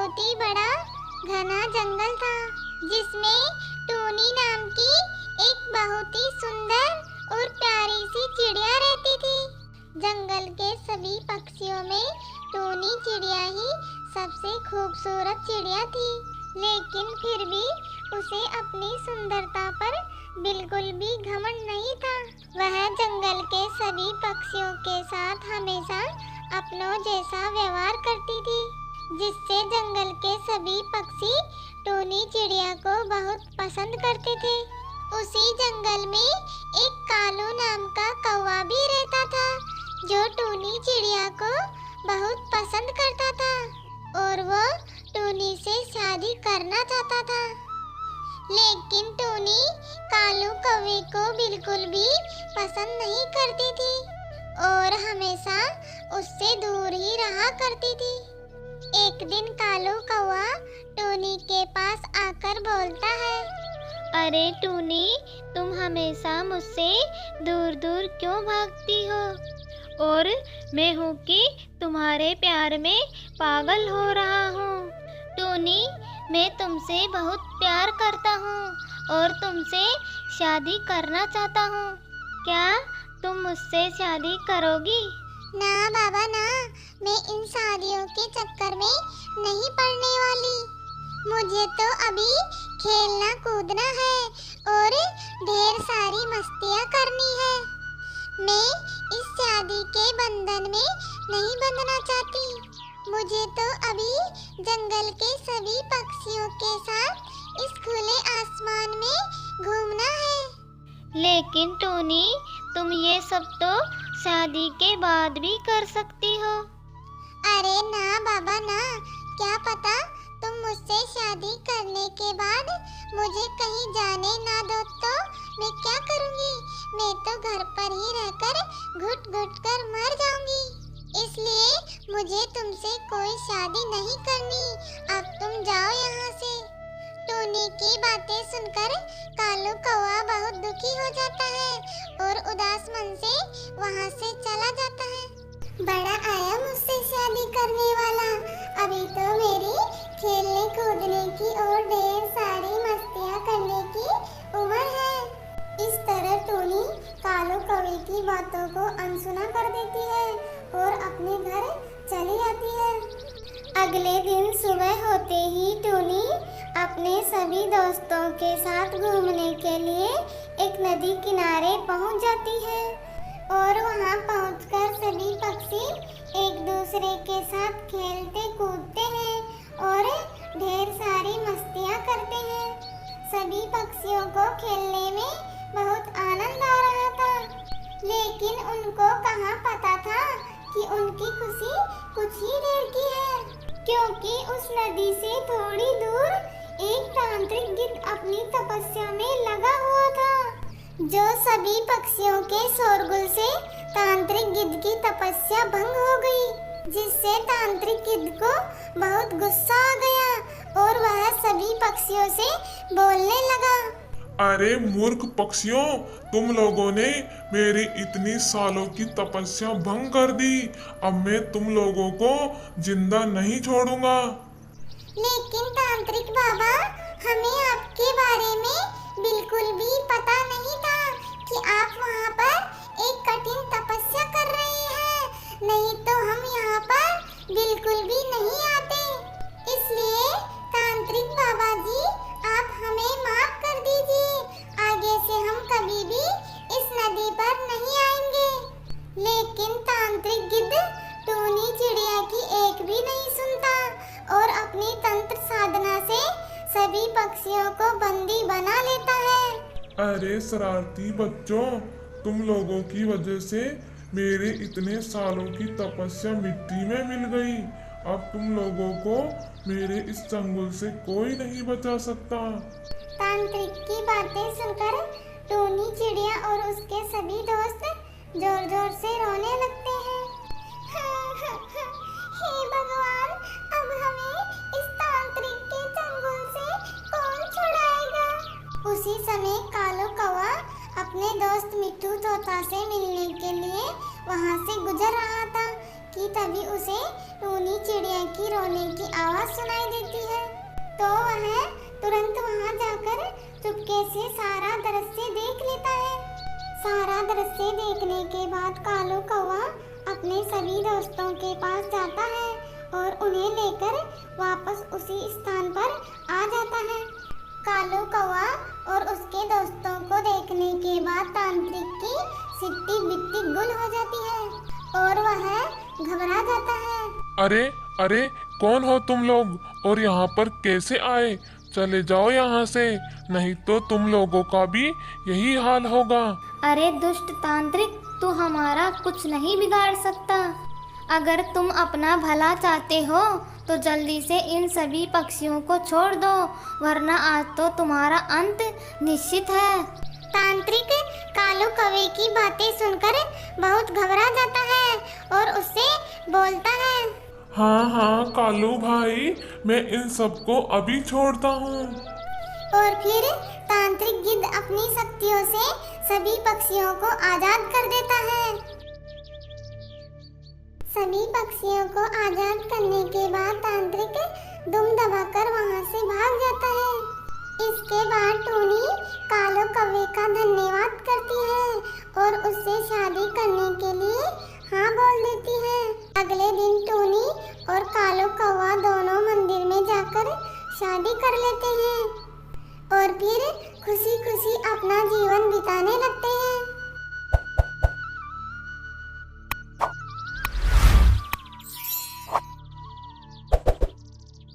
बहुत ही बड़ा घना जंगल था जिसमें टूनी नाम की एक बहुत ही सुंदर और प्यारी सी चिड़िया रहती थी। जंगल के सभी पक्षियों में टूनी चिड़िया ही सबसे खूबसूरत चिड़िया थी, लेकिन फिर भी उसे अपनी सुंदरता पर बिल्कुल भी घमंड नहीं था। वह जंगल के सभी पक्षियों के साथ हमेशा अपनों जैसा व्यवहार करती थी, जिससे जंगल के सभी पक्षी टूनी चिड़िया को बहुत पसंद करते थे। उसी जंगल में एक कालू नाम का कौवा भी रहता था, जो टूनी चिड़िया को बहुत पसंद करता था और वो टूनी से शादी करना चाहता था। लेकिन टूनी कालू कौवे को बिल्कुल भी पसंद नहीं करती थी और हमेशा उससे दूर ही रहा करती थी। एक दिन कालू कौवा टूनी के पास आकर बोलता है, अरे टूनी, तुम हमेशा मुझसे दूर दूर क्यों भागती हो? और मैं हूँ कि तुम्हारे प्यार में पागल हो रहा हूँ। टूनी, मैं तुमसे बहुत प्यार करता हूँ और तुमसे शादी करना चाहता हूँ। क्या तुम मुझसे शादी करोगी? ना बाबा ना, मैं इन शादियों के चक्कर में नहीं पड़ने वाली। मुझे तो अभी खेलना कूदना है और ढेर सारी मस्तियाँ करनी है। मैं इस शादी के बंधन में नहीं बंधना चाहती। मुझे तो अभी जंगल के सभी पक्षियों के साथ इस खुले आसमान में घूमना है। लेकिन टूनी, तुम ये सब तो शादी के बाद भी कर सकती हो। अरे ना बाबा ना, क्या पता तुम मुझसे शादी करने के बाद मुझे कहीं जाने ना दो तो मैं क्या करूँगी? मैं तो घर पर ही रहकर घुट घुट कर मर जाऊंगी। इसलिए मुझे तुमसे कोई शादी नहीं करनी। अब तुम जाओ यहाँ से। टूनी की बातें सुनकर कालू कौवा बहुत दुखी हो जाता है और उदास मन से वहाँ से चला जाता है। बड़ा आया मुझसे शादी करने वाला, अभी तो मेरी खेलने कूदने की और ढेर सारी मस्तियाँ करने की उम्र है। इस तरह टूनी कालू कौवे की बातों को अनसुना कर देती है और अपने घर चली जाती है। अगले दिन सुबह होते ही टूनी अपने सभी दोस्तों के साथ घूमने के लिए एक नदी किनारे पहुंच जाती है और वहां पहुंचकर सभी पक्षी एक दूसरे के साथ खेलते कूदते हैं और ढेर सारी मस्तियां करते हैं। सभी पक्षियों को खेलने में बहुत आनंद आ रहा था, लेकिन उनको कहाँ पता था कि उनकी खुशी कुछ ही देर की है, क्योंकि उस नदी से थोड़ी दूर एक तांत्रिक गिद्ध अपनी तपस्या में लगा हुआ था। जो सभी पक्षियों के शोरगुल से तांत्रिक गिद्ध की तपस्या भंग हो गई, जिससे तांत्रिक गिद्ध को बहुत गुस्सा आ गया और वह सभी पक्षियों से बोलने लगा। अरे मूर्ख पक्षियों, तुम लोगों ने मेरी इतनी सालों की तपस्या भंग कर दी। अब मैं तुम लोगों को जिंदा नहीं छोड़ूंगा। लेकिन तांत्रिक बाबा, हमें आपके बारे में बिल्कुल भी पता नहीं था कि आप वहाँ पर एक कठिन तपस्या कर रहे हैं, नहीं तो हम यहाँ पर बिल्कुल भी नहीं आते। इसलिए तांत्रिक बाबा जी, आप हमें माफ कर दीजिए। आगे से हम कभी भी इस नदी पर नहीं आएंगे। लेकिन तांत्रिक गिद्ध टूनी चिड़िया की एक भी नहीं सुनता और अपनी तंत्र साधना से सभी पक्षियों को बंदी बना लेता है। अरे शरारती बच्चों, तुम लोगों की वजह से मेरे इतने सालों की तपस्या मिट्टी में मिल गई। अब तुम लोगों को मेरे इस चंगुल से कोई नहीं बचा सकता। तांत्रिक की बातें सुनकर टूनी चिड़िया और उसके सभी दोस्त जोर जोर से रोने लगते हैं। हे भगवान, अब हमें इस तांत्रिक के चंगुल से कौन छुड़ाएगा? उसी समय कालू कौवा अपने दोस्त मिट्ठू तोता से मिलने के लिए वहां से गुजर रहा था कि तभी उसे टूनी चिड़िया की रोने की आवाज सुनाई देती है। तो वह तुरंत वहां जाकर चुपके से सारा दृश्य देख लेता है। सारा दृश्य देखने के बाद कालू कौवा अपने सभी दोस्तों के पास जाता है और उन्हें लेकर वापस उसी स्थान पर आ जाता है। कालू कौवा और उसके दोस्तों को देखने के बाद तांत्रिक की सिट्टी बिट्टी गुल हो जाती है और वह घबरा जाता है। अरे अरे, कौन हो तुम लोग और यहाँ पर कैसे आए? चले जाओ यहाँ से, नहीं तो तुम लोगों का भी यही हाल होगा। अरे दुष्ट तांत्रिक, तू हमारा कुछ नहीं बिगाड़ सकता। अगर तुम अपना भला चाहते हो तो जल्दी से इन सभी पक्षियों को छोड़ दो, वरना आज तो तुम्हारा अंत निश्चित है। तांत्रिक कालू कौवे की बातें सुनकर बहुत घबरा जाता है और उससे बोलता है, हाँ हाँ कालू भाई, मैं इन सबको अभी छोड़ता हूँ। और फिर तांत्रिक गिद्ध अपनी शक्तियों से सभी पक्षियों को आजाद कर देता है। सभी पक्षियों को आजाद करने के बाद तांत्रिक दुम दबाकर वहां से भाग जाता है। इसके बाद टूनी कालू कौवे का धन्यवाद करती है और उससे शादी करने के लिए हाँ बोल देती है। अगले दिन टूनी और कालू कौवा दोनों मंदिर में जाकर शादी कर लेते हैं और फिर खुशी खुशी अपना जीवन बिताने लगते हैं।